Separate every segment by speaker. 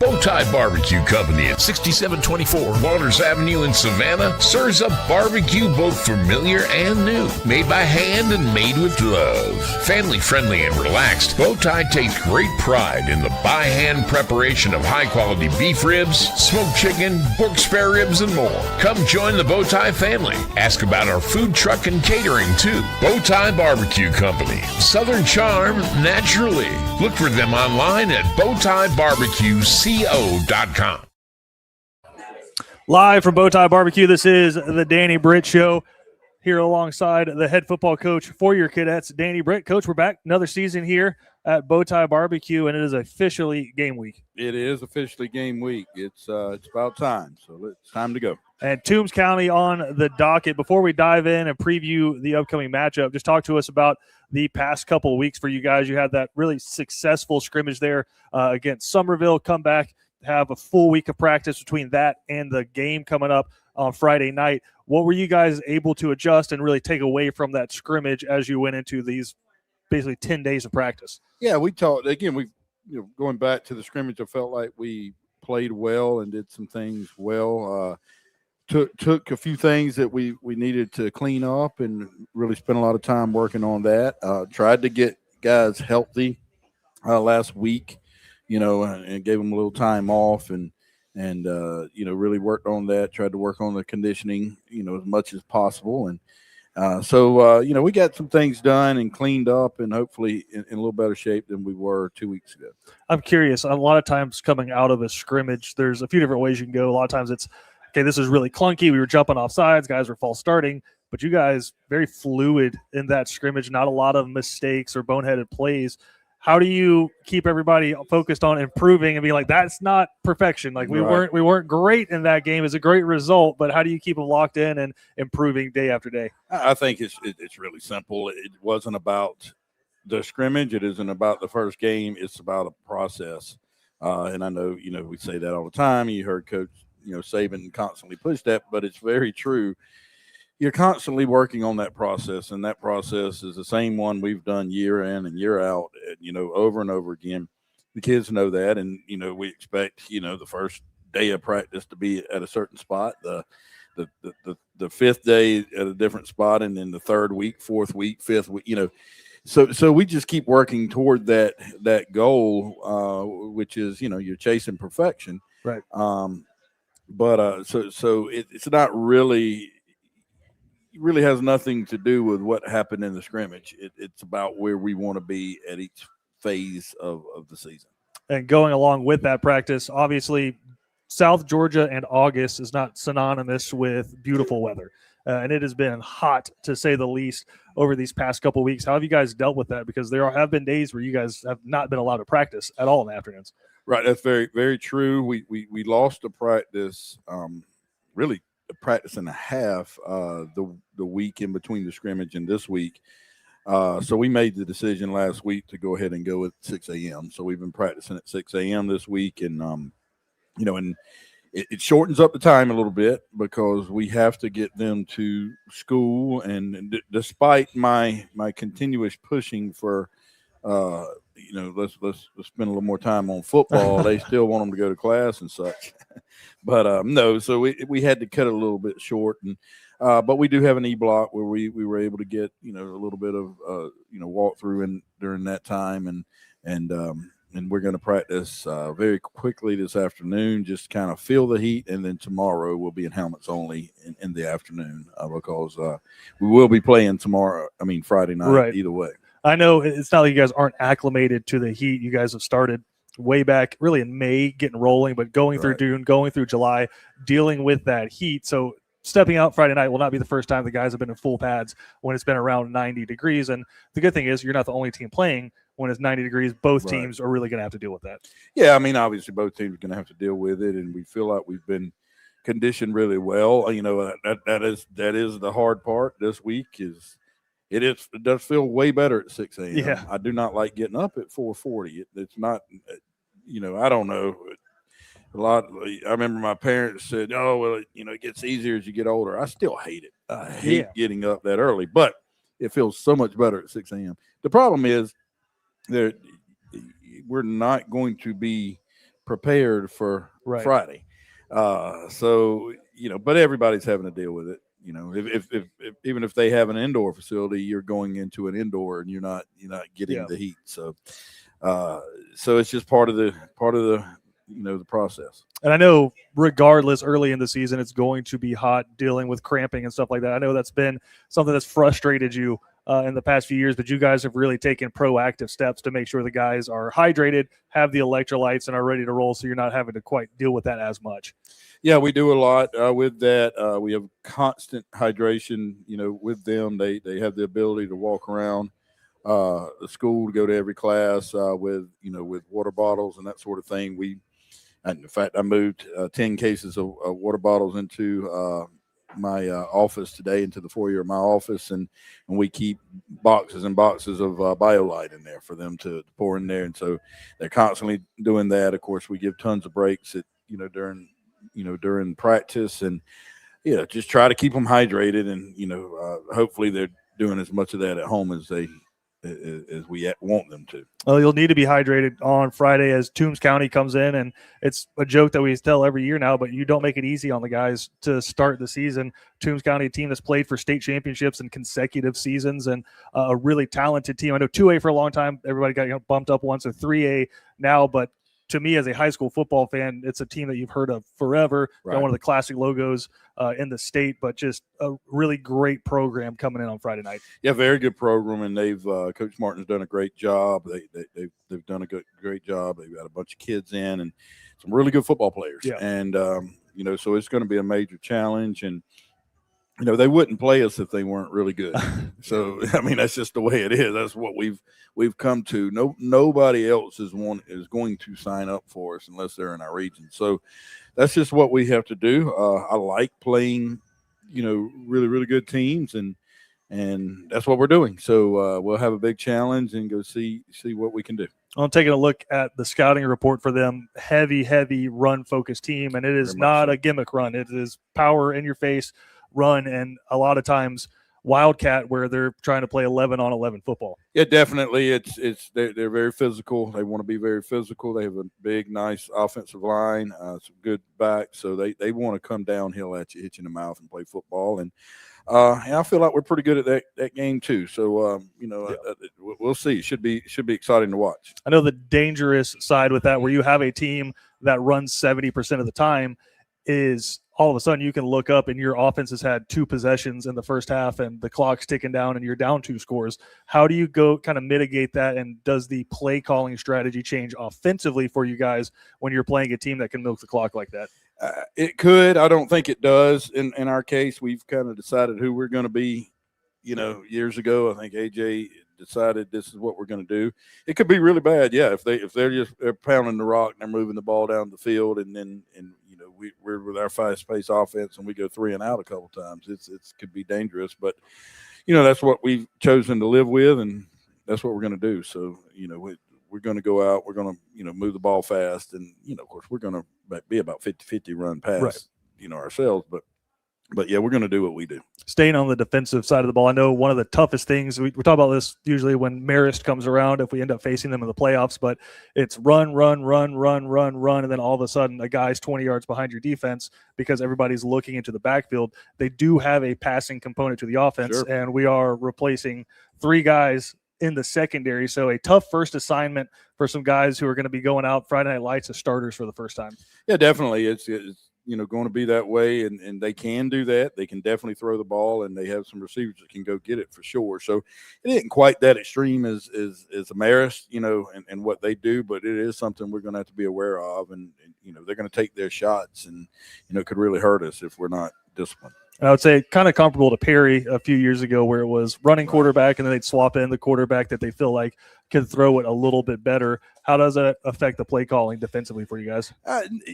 Speaker 1: Bowtie Barbecue Company at 6724 Waters Avenue in Savannah serves up barbecue both familiar and new, made by hand and made with love. Family friendly and relaxed, Bowtie takes great pride in the by hand preparation of high quality beef ribs, smoked chicken, pork spare ribs, and more. Come join the Bowtie family. Ask about our food truck and catering too. Bowtie Barbecue Company, Southern charm naturally. Look for them online at bowtiebarbecueco.com.
Speaker 2: Live from Bowtie Barbecue, this is the Danny Britt Show, here alongside the head football coach for your cadets, Danny Britt. Coach, we're back another season here at Bowtie Barbecue, and it is officially game week.
Speaker 3: It is officially game week. It's about time, so it's time to go.
Speaker 2: And Toombs County on the docket. Before we dive in and preview the upcoming matchup, just talk to us about the past couple of weeks for you guys. You had that really successful scrimmage there against Summerville. Come back, have a full week of practice between that and the game coming up on Friday night. What were you guys able to adjust and really take away from that scrimmage as you went into these basically 10 days of practice?
Speaker 3: Yeah, we talked again. Going back to the scrimmage, I felt like we played well and did some things well. Took a few things that we needed to clean up and really spent a lot of time working on that. Tried to get guys healthy last week, and gave them a little time off and really worked on that. Tried to work on the conditioning, as much as possible. And so we got some things done and cleaned up and hopefully in a little better shape than we were 2 weeks ago.
Speaker 2: I'm curious. A lot of times coming out of a scrimmage, there's a few different ways you can go. A lot of times it's, okay, this is really clunky. We were jumping off sides. Guys were false starting. But you guys, very fluid in that scrimmage. Not a lot of mistakes or boneheaded plays. How do you keep everybody focused on improving and being like, that's not perfection? Like we weren't great in that game. It's a great result, but how do you keep them locked in and improving day after day?
Speaker 3: I think it's really simple. It wasn't about the scrimmage. It isn't about the first game. It's about a process. And I know, we say that all the time. You heard Coach Saban constantly push that, but it's very true. You're constantly working on that process, and that process is the same one we've done year in and year out, over and over again. The kids know that, and, we expect, the first day of practice to be at a certain spot, the fifth day at a different spot, and then the third week, fourth week, fifth week, So we just keep working toward that goal, which is, you're chasing perfection.
Speaker 2: Right.
Speaker 3: But it's not really has nothing to do with what happened in the scrimmage. It's about where we want to be at each phase of the season.
Speaker 2: And going along with that practice, obviously South Georgia and August is not synonymous with beautiful weather. And it has been hot, to say the least, over these past couple of weeks. How have you guys dealt with that? Because there have been days where you guys have not been allowed to practice at all in the afternoons.
Speaker 3: Right, that's very, very true. We lost a practice, really a practice and a half, the week in between the scrimmage and this week. So we made the decision last week to go ahead and go at 6 a.m. So we've been practicing at 6 a.m. this week, and and it shortens up the time a little bit because we have to get them to school. And despite my continuous pushing for let's spend a little more time on football. They still want them to go to class and such, but no. So we had to cut it a little bit short, and but we do have an E-block where we were able to get a little bit of walk through during that time, and we're going to practice very quickly this afternoon. Just kind of feel the heat, and then tomorrow we'll be in helmets only in the afternoon because we will be playing Friday night. Right. Either way.
Speaker 2: I know it's not like you guys aren't acclimated to the heat. You guys have started way back really in May getting rolling, but going through June, going through July, dealing with that heat. So stepping out Friday night will not be the first time the guys have been in full pads when it's been around 90 degrees. And the good thing is you're not the only team playing when it's 90 degrees. Both teams are really going to have to deal with that. Yeah,
Speaker 3: obviously both teams are going to have to deal with it, and we feel like we've been conditioned really well. That is the hard part this week is – It does feel way better at 6 a.m.
Speaker 2: Yeah.
Speaker 3: I do not like getting up at 4:40. It's not, I don't know. I remember my parents said, "Oh, well, it gets easier as you get older." I still hate it. I hate getting up that early, but it feels so much better at 6 a.m. The problem is that we're not going to be prepared for Friday. So, but everybody's having to deal with it. If even if they have an indoor facility, you're going into an indoor and you're not getting the heat. So it's just part of the the process.
Speaker 2: And I know regardless early in the season, it's going to be hot dealing with cramping and stuff like that. I know that's been something that's frustrated you in the past few years, but you guys have really taken proactive steps to make sure the guys are hydrated, have the electrolytes, and are ready to roll, so you're not having to quite deal with that as much.
Speaker 3: Yeah, we do a lot with that. We have constant hydration, with them. They have the ability to walk around the school, to go to every class with water bottles and that sort of thing. In fact, I moved 10 cases of water bottles into my office today, into the foyer of my office, and we keep boxes and boxes of BioLite in there for them to pour in there. And so they're constantly doing that. Of course, we give tons of breaks during practice, and just try to keep them hydrated. And hopefully they're doing as much of that at home as we want them to.
Speaker 2: Well, you'll need to be hydrated on Friday as Toombs County comes in, and it's a joke that we tell every year now, but you don't make it easy on the guys to start the season. Toombs County, a team that's played for state championships in consecutive seasons, and a really talented team. I know 2A for a long time, everybody got bumped up once, so 3A now, but to me, as a high school football fan, it's a team that you've heard of forever. Right. One of the classic logos in the state, but just a really great program coming in on Friday night.
Speaker 3: Yeah, very good program, and they've Coach Martin's done a great job. They've done a great job. They've got a bunch of kids in and some really good football players.
Speaker 2: Yeah.
Speaker 3: And so it's going to be a major challenge. And they wouldn't play us if they weren't really good. So I mean, that's just the way it is. That's what we've come to. Nobody else is going to sign up for us unless they're in our region. So that's just what we have to do. I like playing, really, really good teams, and that's what we're doing. So we'll have a big challenge and go see what we can do.
Speaker 2: I'm taking a look at the scouting report for them. Heavy run-focused team, and it is not a gimmick run. It is power in your face run, and a lot of times Wildcat, where they're trying to play 11-on-11 football.
Speaker 3: Yeah, definitely. They're very physical. They want to be very physical. They have a big, nice offensive line, some good backs. So they want to come downhill at you, hit you in the mouth, and play football. And I feel like we're pretty good at that game too. So we'll see. Should be exciting to watch.
Speaker 2: I know the dangerous side with that, where you have a team that runs 70% of the time, is all of a sudden you can look up and your offense has had 2 possessions in the first half and the clock's ticking down and you're down 2 scores. How do you go kind of mitigate that? And does the play calling strategy change offensively for you guys when you're playing a team that can milk the clock like that?
Speaker 3: It could. I don't think it does. In our case, we've kind of decided who we're going to be. Years ago, I think AJ decided this is what we're going to do. It could be really bad. Yeah. If they're pounding the rock and they're moving the ball down the field, and then we're with our fast-paced offense and we go 3 and out a couple times, it could be dangerous. But that's what we've chosen to live with, and that's what we're going to do. So we're going to go out, we're going to move the ball fast, and of course we're going to be about 50-50 run pass ourselves, but yeah, we're going to do what we do.
Speaker 2: Staying on the defensive side of the ball, I know one of the toughest things, we talk about this usually when Marist comes around, if we end up facing them in the playoffs, but it's run, and then all of a sudden a guy's 20 yards behind your defense because everybody's looking into the backfield. They do have a passing component to the offense, sure, and we are replacing 3 guys in the secondary. So a tough first assignment for some guys who are going to be going out Friday Night Lights as starters for the first time.
Speaker 3: Yeah, definitely. It's going to be that way, and they can do that. They can definitely throw the ball, and they have some receivers that can go get it for sure. So it isn't quite that extreme as a Marist, and what they do, but it is something we're going to have to be aware of, and they're going to take their shots, and it could really hurt us if we're not disciplined.
Speaker 2: I would say kind of comparable to Perry a few years ago, where it was running quarterback and then they'd swap in the quarterback that they feel like could throw it a little bit better. How does that affect the play calling defensively for you guys?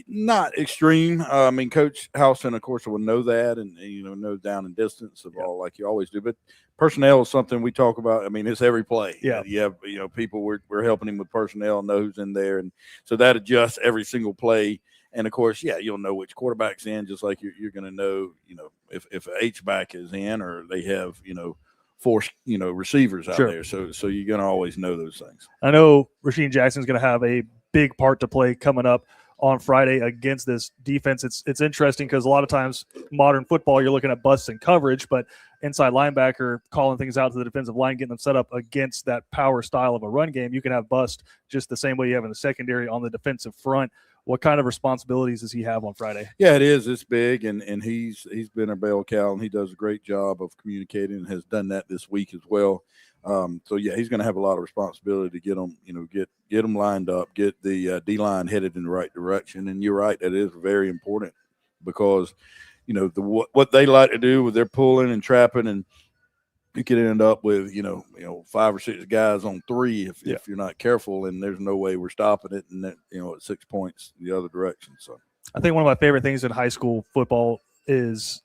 Speaker 3: Not extreme. I mean, Coach Houston, of course, will know that, and know down and distance of all, like you always do. But personnel is something we talk about. I mean, it's every play.
Speaker 2: Yeah.
Speaker 3: You have people we're helping him with personnel, know who's in there, and so that adjusts every single play. And of course, yeah, you'll know which quarterback's in, just like you're going to know, if an H-back is in, or they have, 4, receivers out there. So you're going to always know those things.
Speaker 2: I know Rasheed Jackson's going to have a big part to play coming up on Friday against this defense. It's interesting because a lot of times modern football, you're looking at busts and coverage, but inside linebacker calling things out to the defensive line, getting them set up against that power style of a run game. You can have bust just the same way you have in the secondary on the defensive front. What kind of responsibilities does he have on Friday?
Speaker 3: Yeah, it is. It's big, and he's been a bell cow, and he does a great job of communicating and has done that this week as well. So yeah, he's going to have a lot of responsibility to get them, get them lined up, get the D line headed in the right direction. And you're right, that is very important because what they like to do with their pulling and trapping, and you could end up with 5 or 6 guys on 3 if you're not careful, and there's no way we're stopping it. And that at 6 points the other direction. So
Speaker 2: I think one of my favorite things in high school football is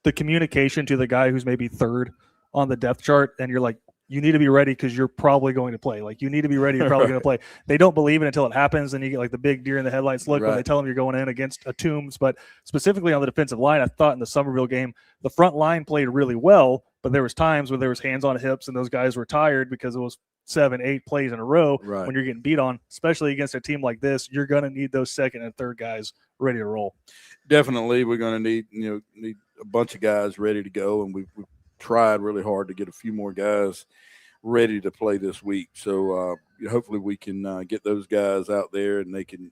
Speaker 2: the communication to the guy who's maybe third on the depth chart, and you're like, you need to be ready because you're probably going to play. Like, you need to be ready. You're probably going to play. They don't believe it until it happens, and you get like the big deer in the headlights look when they tell them you're going in against a Toombs. But specifically on the defensive line, I thought in the Summerville game, the front line played really well, but there was times where there was hands on hips, and those guys were tired because it was 7, 8 plays in a row.
Speaker 3: Right.
Speaker 2: When you're getting beat on, especially against a team like this, you're going to need those second and third guys ready to roll.
Speaker 3: Definitely, we're going to need a bunch of guys ready to go, and we've tried really hard to get a few more guys ready to play this week. So hopefully we can get those guys out there and they can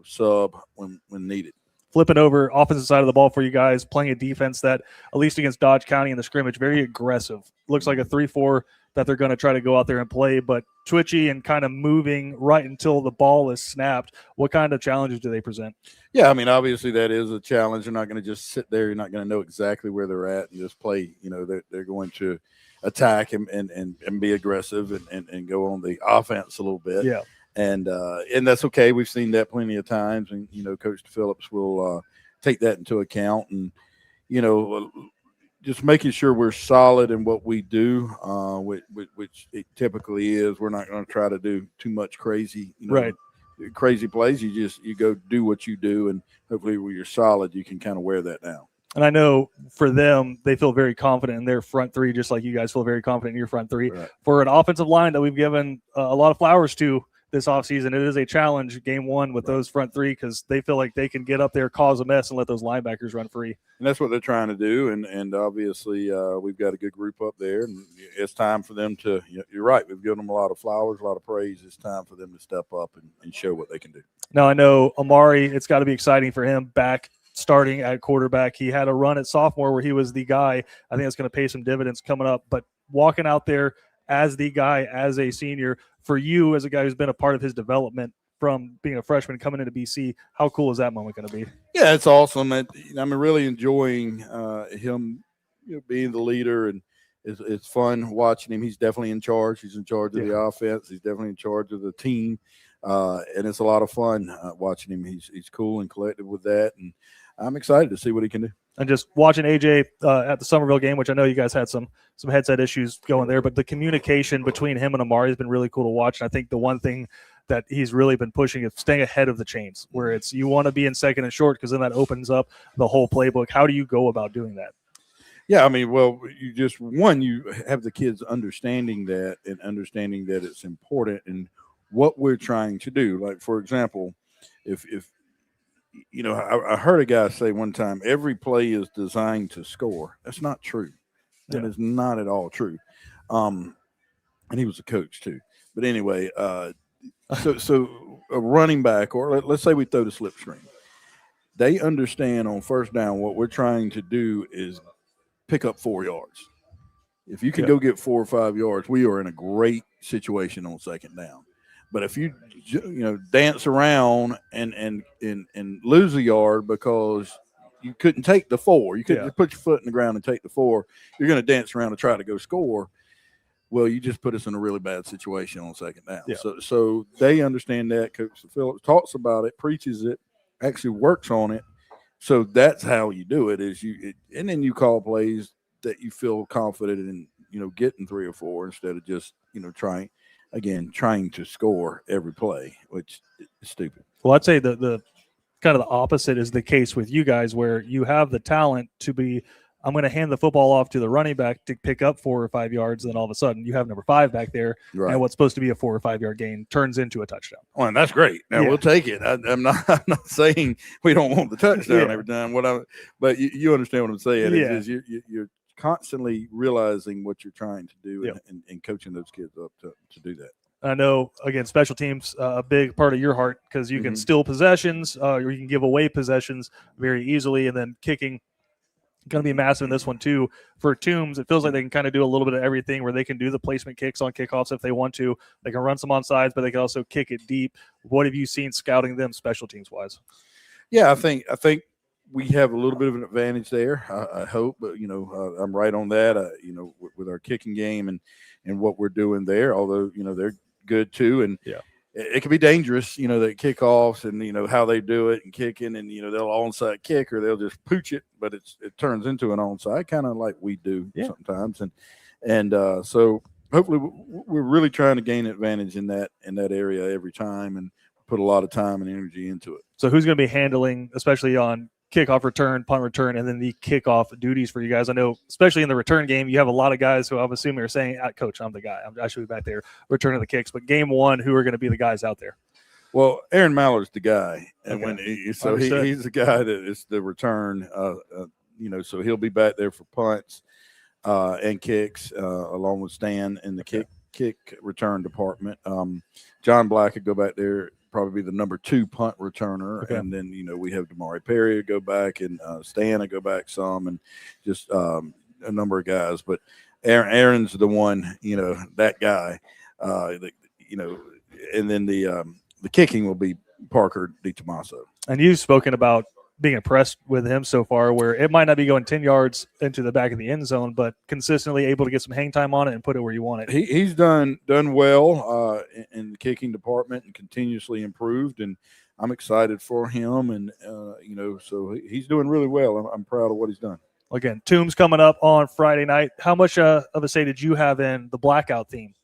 Speaker 3: sub when needed.
Speaker 2: Flipping over offensive side of the ball for you guys, playing a defense that, at least against Dodge County in the scrimmage, very aggressive. Looks like a 3-4 that they're going to try to go out there and play, but twitchy and kind of moving right until the ball is snapped. What kind of challenges do they present?
Speaker 3: Yeah, I mean, obviously that is a challenge. They're not going to just sit there. You're not going to know exactly where they're at and just play. They're going to attack and be aggressive and go on the offense a little bit.
Speaker 2: Yeah.
Speaker 3: And that's okay. We've seen that plenty of times, and Coach Phillips will take that into account, and just making sure we're solid in what we do, which it typically is. We're not going to try to do too much crazy, crazy plays. You go do what you do, and hopefully when you're solid, you can kind of wear that down.
Speaker 2: And I know for them, they feel very confident in their front three, just like you guys feel very confident in your front three.
Speaker 3: Right.
Speaker 2: For an offensive line that we've given a lot of flowers to this offseason, it is a challenge game one with those front three because they feel like they can get up there, cause a mess, and let those linebackers run free.
Speaker 3: And that's what they're trying to do. And obviously we've got a good group up there, and it's time for them to – you're right. We've given them a lot of flowers, a lot of praise. It's time for them to step up and show what they can do.
Speaker 2: Now, I know Amari, it's got to be exciting for him back starting at quarterback. He had a run at sophomore where he was the guy. I think it's going to pay some dividends coming up. But walking out there as the guy, as a senior, for you as a guy who's been a part of his development from being a freshman coming into BC, how cool is that moment going to be?
Speaker 3: Yeah, it's awesome. I'm really enjoying him being the leader, and it's fun watching him. He's definitely in charge. He's in charge of the offense. He's definitely in charge of the team. And it's a lot of fun watching him. He's cool and collected with that, and I'm excited to see what he can do.
Speaker 2: And just watching AJ at the Summerville game, which I know you guys had some headset issues going there, but the communication between him and Amari has been really cool to watch. And I think the one thing that he's really been pushing is staying ahead of the chains, where it's you want to be in second and short because then that opens up the whole playbook. How do you go about doing that?
Speaker 3: Yeah, I mean, well, you have the kids understanding that and understanding that it's important and what we're trying to do. Like, for example, if I heard a guy say one time, every play is designed to score. That's not true. That is not at all true. And he was a coach too. But anyway, so a running back, or let's say we throw the slip screen. They understand on first down what we're trying to do is pick up 4 yards. If you can go get 4 or 5 yards, we are in a great situation on second down. But if you dance around and lose a yard because you couldn't take the 4, you couldn't just put your foot in the ground and take the 4, you're going to dance around and try to go score. Well, you just put us in a really bad situation on second down. Yeah. So they understand that. Coach Phillips talks about it, preaches it, actually works on it. So that's how you do it. And then you call plays that you feel confident in, getting 3 or 4 instead of just trying to score every play, which is stupid.
Speaker 2: Well, I'd say the kind of the opposite is the case with you guys, where you have the talent to be I'm going to hand the football off to the running back to pick up 4 or 5 yards. Then all of a sudden you have number 5 back there.
Speaker 3: Right.
Speaker 2: And what's supposed to be a 4 or 5 yard gain turns into a touchdown.
Speaker 3: Well, and that's great. Now we'll take it. I'm not saying we don't want the touchdown every time. But you understand what I'm saying.
Speaker 2: Yeah.
Speaker 3: You're constantly realizing what you're trying to do and coaching those kids up to do that.
Speaker 2: I know, again, special teams, a big part of your heart because you can steal possessions or you can give away possessions very easily. And then kicking, going to be massive in this one too. For Toombs, it feels like they can kind of do a little bit of everything where they can do the placement kicks on kickoffs if they want to. They can run some on sides, but they can also kick it deep. What have you seen scouting them special teams wise?
Speaker 3: Yeah, I think we have a little bit of an advantage there. I hope, but I'm right on that. With our kicking game and what we're doing there. Although they're good too, and it can be dangerous. The kickoffs and how they do it and kicking, and they'll onside kick or they'll just pooch it, but it turns into an onside, kind of like we do sometimes. And so hopefully we're really trying to gain advantage in that area every time and put a lot of time and energy into it.
Speaker 2: So who's going to be handling, especially on kickoff return, punt return, and then the kickoff duties for you guys? I know, especially in the return game, you have a lot of guys who I'm assuming are saying, Coach, I'm the guy. I should be back there returning the kicks. But game one, who are going to be the guys out there?
Speaker 3: Well, Aaron Maller's the guy. And he's the guy that is the return, so he'll be back there for punts and kicks along with Stan in the kick return department. John Black could go back there, probably the number 2 punt returner. And then, we have Damari Perry to go back and Stan to go back some and just a number of guys. But Aaron's the one, that guy, and then the kicking will be Parker DiTomaso.
Speaker 2: And you've spoken about being impressed with him so far, where it might not be going 10 yards into the back of the end zone, but consistently able to get some hang time on it and put it where you want it.
Speaker 3: He's done well in the kicking department and continuously improved, and I'm excited for him. And so he's doing really well. I'm proud of what he's done.
Speaker 2: Again, Toombs coming up on Friday night. How much of a say did you have in the blackout theme?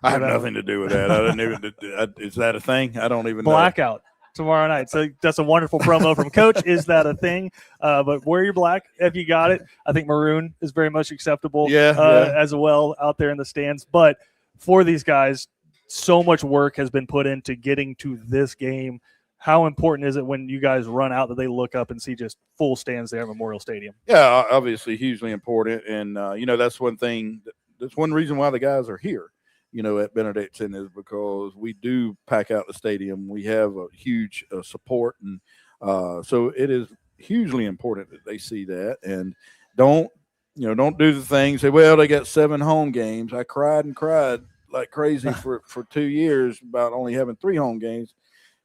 Speaker 3: I have nothing to do with that. I didn't even. Is that a thing? I don't even know.
Speaker 2: Blackout tomorrow night. So that's a wonderful promo from Coach. Is that a thing? But wear your black if you got it. I think maroon is very much acceptable as well out there in the stands. But for these guys, so much work has been put into getting to this game. How important is it when you guys run out that they look up and see just full stands there at Memorial Stadium?
Speaker 3: Yeah, obviously hugely important. And, that's one thing. That's one reason why the guys are here. At Benedictine is because we do pack out the stadium. We have a huge support, and so it is hugely important that they see that and don't do the things. Say, well, they got 7 home games. I cried like crazy for 2 years about only having 3 home games.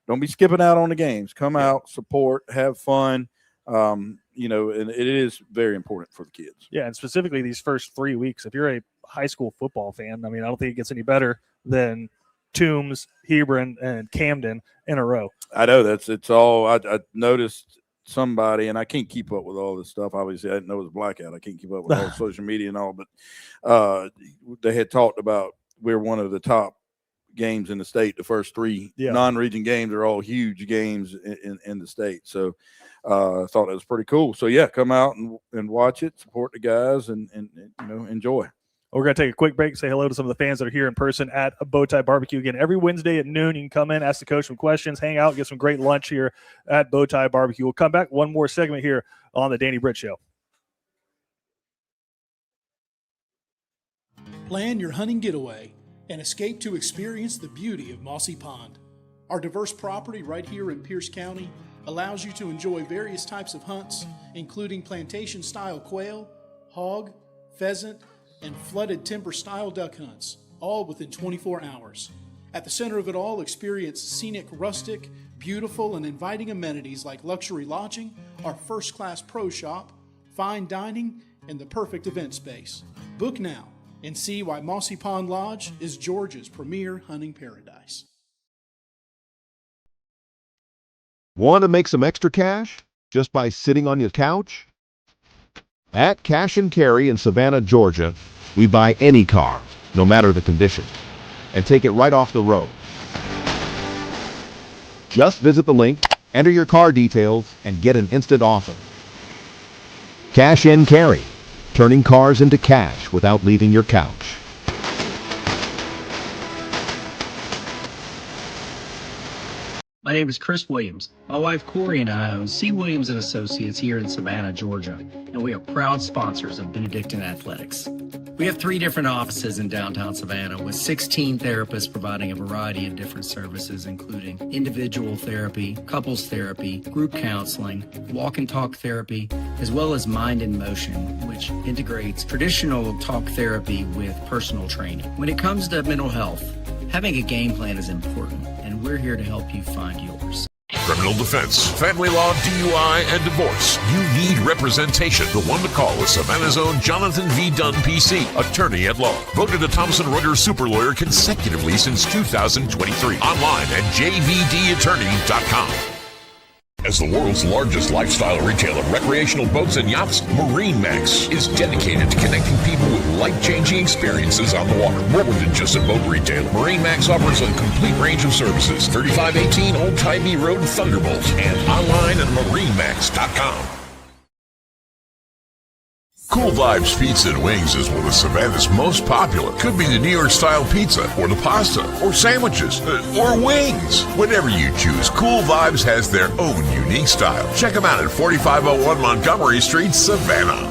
Speaker 3: Don't be skipping out on the games. Come out, support, have fun. And it is very important for the kids.
Speaker 2: Yeah, and specifically these first 3 weeks, if you're a high school football fan, I don't think it gets any better than Toombs, Hebron, and Camden in a row.
Speaker 3: I know it's all. I noticed somebody, and I can't keep up with all this stuff. Obviously, I didn't know it was blackout. I can't keep up with all social media and all, but they had talked about we're one of the top games in the state. The first 3 non-region games are all huge games in the state. So I thought it was pretty cool. So come out and watch it, support the guys, and enjoy.
Speaker 2: We're going to take a quick break, say hello to some of the fans that are here in person at Bowtie Barbecue. Again, every Wednesday at noon, you can come in, ask the coach some questions, hang out, get some great lunch here at Bowtie Barbecue. We'll come back one more segment here on the Danny Britt Show.
Speaker 4: Plan your hunting getaway and escape to experience the beauty of Mossy Pond. Our diverse property right here in Pierce County allows you to enjoy various types of hunts, including plantation-style quail, hog, pheasant, and flooded timber-style duck hunts, all within 24 hours. At the center of it all, experience scenic, rustic, beautiful, and inviting amenities like luxury lodging, our first-class pro shop, fine dining, and the perfect event space. Book now and see why Mossy Pond Lodge is Georgia's premier hunting paradise.
Speaker 5: Want to make some extra cash just by sitting on your couch? At Cash and Carry in Savannah, Georgia, we buy any car, no matter the condition, and take it right off the road. Just visit the link, enter your car details, and get an instant offer. Cash and Carry, turning cars into cash without leaving your couch.
Speaker 6: My name is Chris Williams. My wife Corey and I own C. Williams and Associates here in Savannah, Georgia, and we are proud sponsors of Benedictine Athletics. We have 3 different offices in downtown Savannah with 16 therapists providing a variety of different services, including individual therapy, couples therapy, group counseling, walk and talk therapy, as well as mind in motion, which integrates traditional talk therapy with personal training. When it comes to mental health, having a game plan is important, and we're here to help you find yours.
Speaker 1: Criminal defense, family law, DUI, and divorce. You need representation. The one to call is Savannah's own Jonathan V. Dunn, PC, attorney at law. Voted a Thomson Reuters super lawyer consecutively since 2023. Online at jvdattorney.com. As the world's largest lifestyle retailer of recreational boats and yachts, MarineMax is dedicated to connecting people with life-changing experiences on the water. More than just a boat retailer, MarineMax offers a complete range of services. 3518 Old Tybee Road, Thunderbolt, and online at marinemax.com. Cool Vibes Pizza and Wings is one of Savannah's most popular. Could be the New York style pizza, or the pasta, or sandwiches, or wings. Whatever you choose, Cool Vibes has their own unique style. Check them out at 4501 Montgomery Street, Savannah.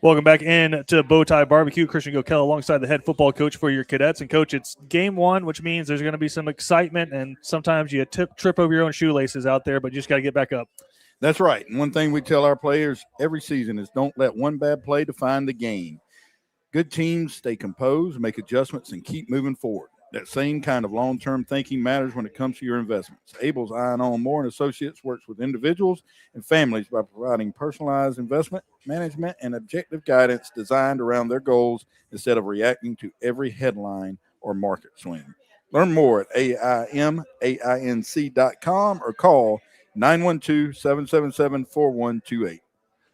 Speaker 2: Welcome back in to Tai Barbecue. Christian Gokel alongside the head football coach for your cadets. And, Coach, it's game 1, which means there's going to be some excitement, and sometimes you trip over your own shoelaces out there, but you just got to get back up.
Speaker 3: That's right. And one thing we tell our players every season is don't let one bad play define the game. Good teams stay composed, make adjustments, and keep moving forward. That same kind of long-term thinking matters when it comes to your investments. Abel's Iron On Moore and Associates works with individuals and families by providing personalized investment management and objective guidance designed around their goals instead of reacting to every headline or market swing. Learn more at aimainc.com or call 912-777-4128.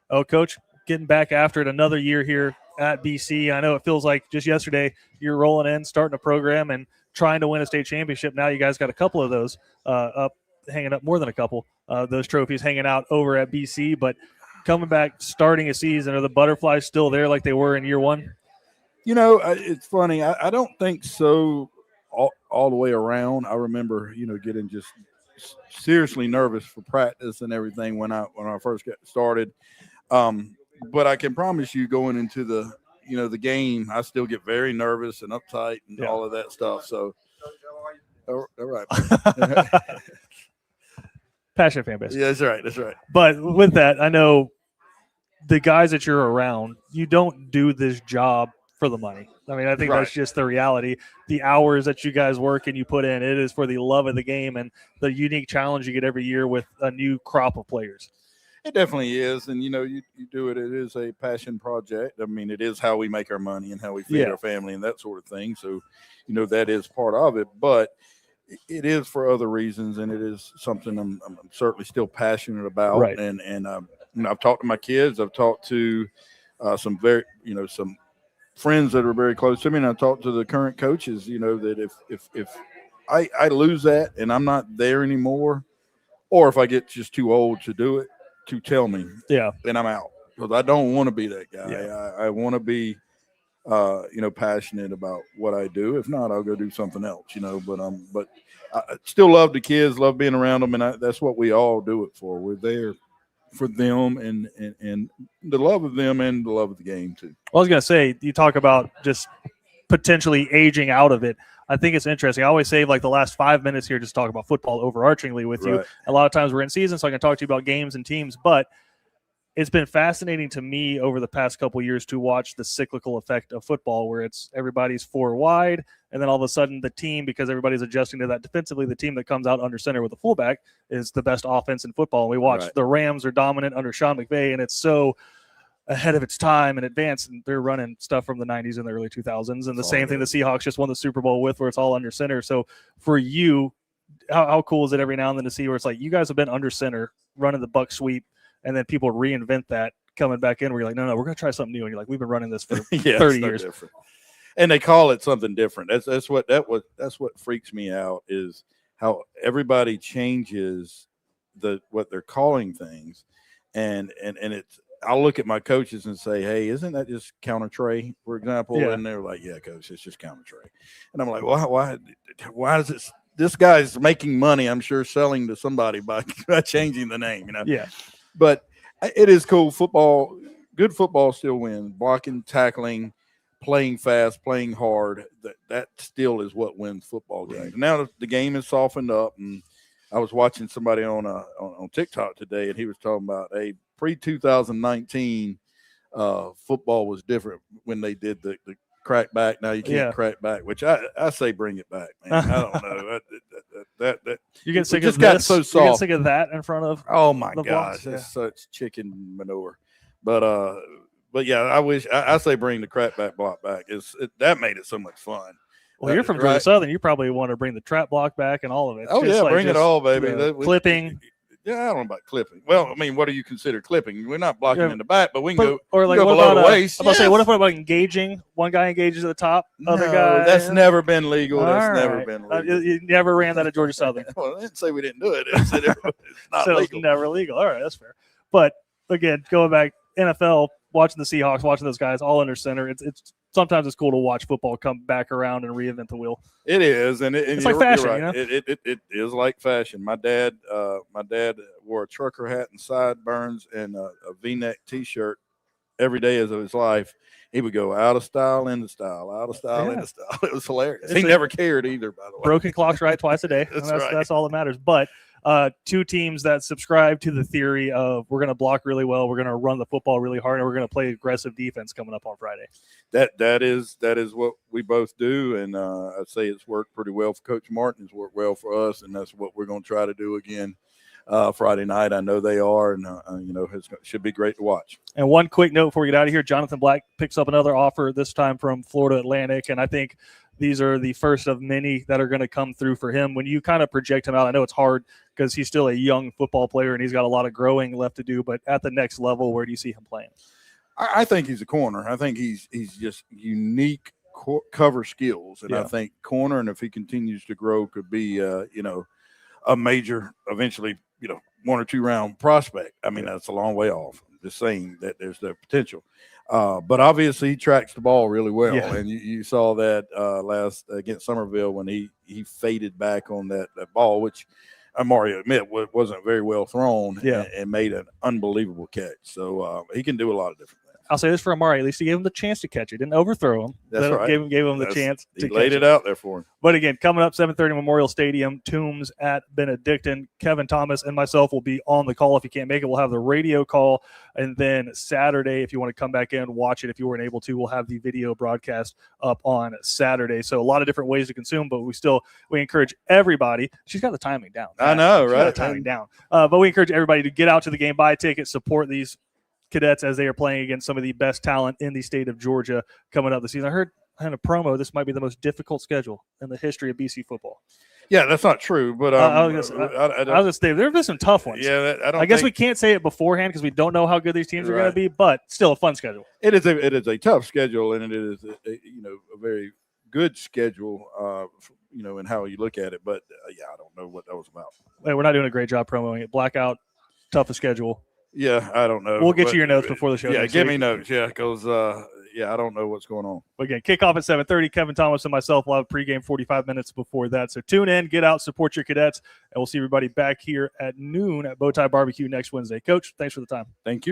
Speaker 2: Oh, Coach, getting back after it another year here at BC. I know it feels like just yesterday you're rolling in, starting a program, and trying to win a state championship. Now you guys got a couple of those hanging up, more than a couple, those trophies hanging out over at BC. But coming back, starting a season, are the butterflies still there like they were in year 1?
Speaker 3: You know, it's funny. I don't think so all the way around. I remember, getting just seriously nervous for practice and everything when I first got started. But I can promise you, going into the game, I still get very nervous and uptight and all of that stuff. So, all right.
Speaker 2: Passionate fan base.
Speaker 3: Yeah, that's right. That's right.
Speaker 2: But with that, I know the guys that you're around, you don't do this job for the money. I mean, I think that's just the reality. The hours that you guys work and you put in, it is for the love of the game and the unique challenge you get every year with a new crop of players.
Speaker 3: It definitely is. And, you do it. It is a passion project. I mean, it is how we make our money and how we feed our family and that sort of thing. So, that is part of it. But it is for other reasons, and it is something I'm certainly still passionate about.
Speaker 2: Right.
Speaker 3: And I've talked to my kids. I've talked to some some friends that are very close to me, and I talk to the current coaches, that if I lose that and I'm not there anymore, or if I get just too old to do it, to tell me, and I'm out, because I don't want to be that guy. I want to be, passionate about what I do. If not, I'll go do something else, but I still love the kids, love being around them, and that's what we all do it for. We're there for them and the love of them and the love of the game too.
Speaker 2: I was going to say, you talk about just potentially aging out of it. I think it's interesting. I always save like the last 5 minutes here just to talk about football overarchingly with you. A lot of times we're in season, so I can talk to you about games and teams, but it's been fascinating to me over the past couple of years to watch the cyclical effect of football, where it's everybody's 4 wide, and then all of a sudden the team, because everybody's adjusting to that defensively, the team that comes out under center with a fullback is the best offense in football. And we watch the Rams are dominant under Sean McVay, and it's so ahead of its time and advanced, and they're running stuff from the 90s and the early 2000s. And the same thing the Seahawks just won the Super Bowl with, where it's all under center. So for you, how cool is it every now and then to see where it's like you guys have been under center running the buck sweep, and then people reinvent that coming back in where you're like, no, we're going to try something new. And you're like, we've been running this for 30 years.
Speaker 3: Different. And they call it something different. That's what freaks me out, is how everybody changes what they're calling things. and it's. I'll look at my coaches and say, "Hey, isn't that just counter tray, for example?"
Speaker 2: Yeah.
Speaker 3: And they're like, "Yeah, coach, it's just counter tray." And I'm like, why is it? This guy's making money, I'm sure, selling to somebody by changing the name,
Speaker 2: Yeah.
Speaker 3: But it is cool. Football, good football still wins. Blocking, tackling, playing fast, playing hard. That still is what wins football games.
Speaker 2: Right.
Speaker 3: Now the game is softened up, and I was watching somebody on TikTok today, and he was talking about a pre-2019 football was different when they did the crack back. Now you can't crack back, which I say bring it back, man. I don't know. that
Speaker 2: you get sick
Speaker 3: just
Speaker 2: of
Speaker 3: got
Speaker 2: this.
Speaker 3: so
Speaker 2: You
Speaker 3: soft.
Speaker 2: get sick of that in front of.
Speaker 3: Oh my
Speaker 2: the
Speaker 3: gosh,
Speaker 2: blocks, yeah.
Speaker 3: it's such chicken manure. But yeah, I wish I say bring the crack back block back. That made it so much fun.
Speaker 2: Well, you're from Georgia Southern. You probably want to bring the trap block back and all of it.
Speaker 3: Oh yeah, bring it all, baby.
Speaker 2: Clipping.
Speaker 3: Yeah, I don't know about clipping. Well, I mean, what do you consider clipping? We're not blocking in the back, but we can go
Speaker 2: or like
Speaker 3: go
Speaker 2: what
Speaker 3: below
Speaker 2: about
Speaker 3: the waist.
Speaker 2: I'm about to say, what if about engaging? One guy engages at the top, other guy.
Speaker 3: That's never been legal. That's never
Speaker 2: right.
Speaker 3: been legal.
Speaker 2: You never ran that at Georgia Southern.
Speaker 3: Well, I didn't say we didn't do it. I said it's not
Speaker 2: so
Speaker 3: legal.
Speaker 2: It's never legal. All right, that's fair. But again, going back, NFL, watching the Seahawks, watching those guys all under center. It's sometimes it's cool to watch football come back around and reinvent the wheel.
Speaker 3: It is, and
Speaker 2: it's like fashion.
Speaker 3: You're right. It is like fashion. My dad wore a trucker hat and sideburns and a V-neck T-shirt every day of his life. He would go out of style, into style, out of style, into style. It was hilarious. He never cared either, by the way.
Speaker 2: Broken clock's right twice a day. That's all that matters. But two teams that subscribe to the theory of we're going to block really well, we're going to run the football really hard, and we're going to play aggressive defense coming up on Friday.
Speaker 3: That is what we both do, and I'd say it's worked pretty well for Coach Martin. It's worked well for us, and that's what we're going to try to do again Friday night. I know they are, and it should be great to watch. And
Speaker 2: one quick note before we get out of here: Jonathan Black picks up another offer, this time from Florida Atlantic, and I think these are the first of many that are going to come through for him. When you kind of project him out, I know it's hard because he's still a young football player and he's got a lot of growing left to do, but at the next level, where do you see him playing?
Speaker 3: I think he's a corner. I think he's just unique cover skills, and I think corner, and if he continues to grow, could be a major, eventually 1 or 2 round prospect. I mean, that's a long way off. I'm just saying that there's the potential. But obviously he tracks the ball really well. Yeah. And you saw that last against Somerville when he faded back on that ball, which Amari admit wasn't very well thrown and made an unbelievable catch. So he can do a lot of different things.
Speaker 2: I'll say this for Amari. At least he gave him the chance to catch it. Didn't overthrow him.
Speaker 3: That's right.
Speaker 2: Gave him the chance to catch it.
Speaker 3: He laid it out there for him.
Speaker 2: But again, coming up 7:30 Memorial Stadium, Toombs at Benedictine. Kevin Thomas and myself will be on the call. If you can't make it, we'll have the radio call. And then Saturday, if you want to come back in, watch it. If you weren't able to, we'll have the video broadcast up on Saturday. So a lot of different ways to consume, but we encourage everybody. She's got the timing down.
Speaker 3: I know, right?
Speaker 2: Got the timing down. But we encourage everybody to get out to the game, buy tickets, support these cadets as they are playing against some of the best talent in the state of Georgia coming up this season. I heard in a promo this might be the most difficult schedule in the history of BC football.
Speaker 3: Yeah, that's not true, but
Speaker 2: I was going to say there have been some tough ones.
Speaker 3: Yeah,
Speaker 2: I guess we can't say it beforehand because we don't know how good these teams are going to be, but still a fun schedule.
Speaker 3: It is a tough schedule, and it is a very good schedule, in how you look at it. But I don't know what that was about.
Speaker 2: Hey, we're not doing a great job promoting it. Blackout, toughest schedule.
Speaker 3: Yeah, I don't know.
Speaker 2: We'll get you your notes before the show.
Speaker 3: Yeah, give me notes. Yeah, because I don't know what's going on.
Speaker 2: But again, kickoff at 7:30. Kevin Thomas and myself will have pregame 45 minutes before that. So tune in, get out, support your cadets, and we'll see everybody back here at noon at Tai Barbecue next Wednesday. Coach, thanks for the time.
Speaker 3: Thank you.